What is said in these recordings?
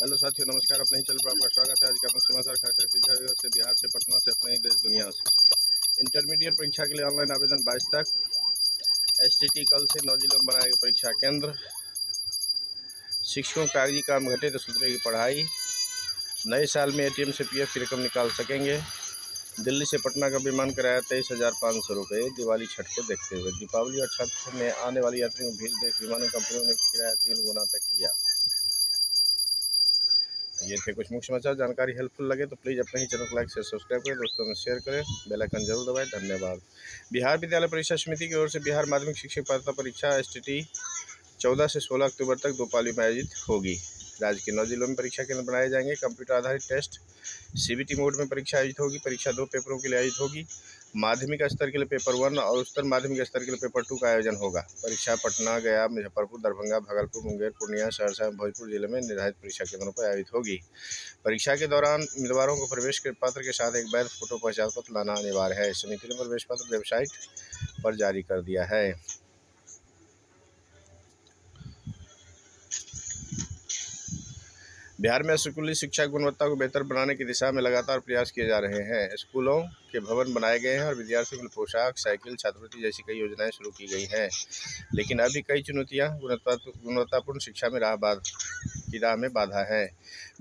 Hello साथियों, नमस्कार। अपने ही चैनल पर आपका स्वागत है। आज के अपने समाचार खास शिक्षा विभाग से, बिहार से, पटना से, अपने ही देश दुनिया से। इंटरमीडिएट परीक्षा के लिए ऑनलाइन आवेदन 22 तक। STT कल से 9 जिलों में बनाएगा परीक्षा केंद्र। शिक्षकों का कागजी काम घटे तो सुधरेगी पढ़ाई। नए साल में ATM से PF की रकम निकाल सकेंगे। दिल्ली से पटना का विमान किराया 23,500 रुपये। दिवाली छठ को देखते हुए दीपावली और छठ में आने वाली यात्रियों की भीड़ देख विमान कंपनियों ने किराया 3 गुना तक किया। ये थे कुछ मुख्य समाचार। जानकारी हेल्पफुल लगे तो प्लीज़ अपने ही चैनल को लाइक से सब्सक्राइब करें, दोस्तों में शेयर करें, बेल आइकन जरूर दबाएं। धन्यवाद। बिहार विद्यालय परीक्षा समिति की ओर से बिहार माध्यमिक शिक्षक पात्रता परीक्षा STT 14 से 16 अक्टूबर तक 2 पाली में आयोजित होगी। राज्य के 9 जिलों में परीक्षा केंद्र बनाए जाएंगे। कंप्यूटर आधारित टेस्ट CBT मोड में परीक्षा आयोजित होगी। परीक्षा 2 पेपरों के लिए आयोजित होगी। माध्यमिक स्तर के लिए पेपर 1 और उच्चतर माध्यमिक स्तर के लिए पेपर 2 का आयोजन होगा। परीक्षा पटना, गया, मुजफ्फरपुर, दरभंगा, भागलपुर, मुंगेर, पूर्णिया, सहरसा और भोजपुर जिले में निर्धारित परीक्षा केंद्रों पर आयोजित होगी। परीक्षा के दौरान उम्मीदवारों को प्रवेश के पत्र के साथ एक वैध फोटो पहचान पत्र लाना अनिवार्य है। समिति ने प्रवेश पत्र वेबसाइट पर जारी कर दिया है। बिहार में स्कूली शिक्षा की गुणवत्ता को बेहतर बनाने की दिशा में लगातार प्रयास किए जा रहे हैं। स्कूलों के भवन बनाए गए हैं और विद्यार्थियों के लिए पोशाक, साइकिल, छात्रवृत्ति जैसी कई योजनाएं शुरू की गई हैं। लेकिन अभी कई चुनौतियां गुणवत्तापूर्ण शिक्षा में राह में बाधा है।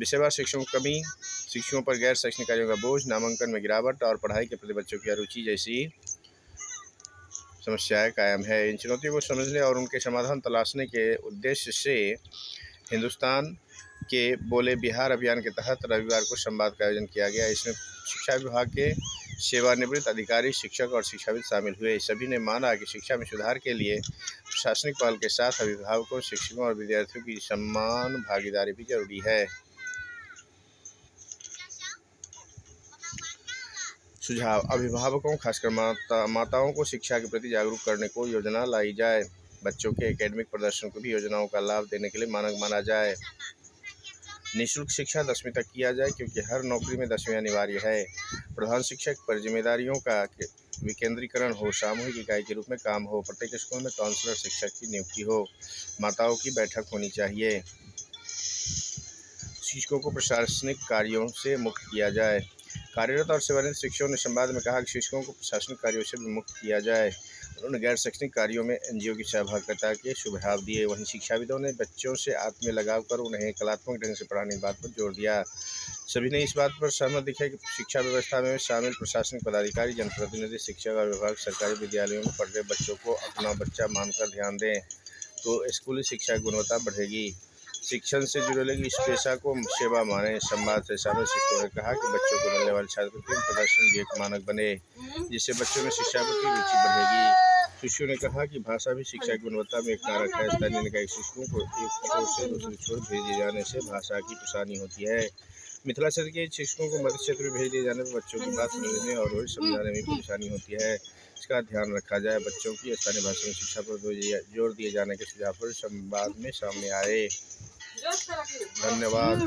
विषयवार शिक्षकों की कमी, शिक्षकों पर गैर शैक्षणिक कार्यों का बोझ, नामांकन में गिरावट और पढ़ाई के प्रति बच्चों की अरुचि जैसी समस्याएं कायम है। इन चुनौतियों को समझने और उनके समाधान तलाशने के उद्देश्य से हिंदुस्तान के बोले बिहार अभियान के तहत रविवार को संवाद का आयोजन किया गया। इसमें शिक्षा विभाग के सेवानिवृत्त अधिकारी, शिक्षक और शिक्षाविद शामिल हुए। सभी ने माना कि शिक्षा में सुधार के लिए प्रशासनिक पहल के साथ अभिभावकों, शिक्षकों और विद्यार्थियों की समान भागीदारी भी जरूरी है। सुझाव: अभिभावकों, खासकर माताओं को शिक्षा के प्रति जागरूक करने को योजना लाई जाए। बच्चों के एकेडमिक प्रदर्शन को भी योजनाओं का लाभ देने के लिए मानक माना जाए। निःशुल्क शिक्षा 10वीं तक किया जाए, क्योंकि हर नौकरी में 10वीं अनिवार्य है। प्रधान शिक्षक पर जिम्मेदारियों का विकेंद्रीकरण हो। सामूहिक इकाई के रूप में काम हो। प्रत्येक स्कूल में काउंसलर शिक्षक की नियुक्ति हो। माताओं की बैठक होनी चाहिए। शिक्षकों को प्रशासनिक कार्यों से मुक्त किया जाए। कार्यरत और सेवानिवृत्त शिक्षकों ने संवाद में कहा कि शिक्षकों को प्रशासनिक कार्यों से भी मुक्त किया जाए। उन्होंने गैर शैक्षणिक कार्यों में NGO की सहभागिता के सुझाव दिए। वहीं शिक्षाविदों ने बच्चों से आत्मीय लगाव कर उन्हें कलात्मक ढंग से पढ़ाने की बात पर जोर दिया। सभी ने इस बात पर सहमत दिखे कि शिक्षा व्यवस्था में शामिल प्रशासनिक पदाधिकारी, जनप्रतिनिधि, शिक्षक और विभाग सरकारी विद्यालयों में पढ़ रहे बच्चों को अपना बच्चा मानकर ध्यान दें तो स्कूली शिक्षा की गुणवत्ता बढ़ेगी। शिक्षण से जुड़े लोग इस पेशा को सेवा माने। संवाद से शामिल शिक्षकों ने कहा कि बच्चों को मिलने वाली छात्रवृत्ति में प्रदर्शन भी एक मानक बने, जिससे बच्चों में शिक्षा प्रति रुचि बढ़ेगी। शिक्षकों ने कहा कि भाषा भी शिक्षा की गुणवत्ता में एक कारक है। स्थानीय निकाय शिक्षकों को एक छोर से दूसरे छोर भेज दिए जाने से भाषा की परेशानी होती है। मिथिला क्षेत्र के शिक्षकों को मध्य क्षेत्र में भेज दिए जाने पर बच्चों की बात समझने और समझाने में परेशानी होती है। इसका ध्यान रखा जाए। बच्चों की स्थानीय भाषा में शिक्षा पर जोर दिए जाने के सुझाव पर संवाद में सामने आए। धन्यवाद।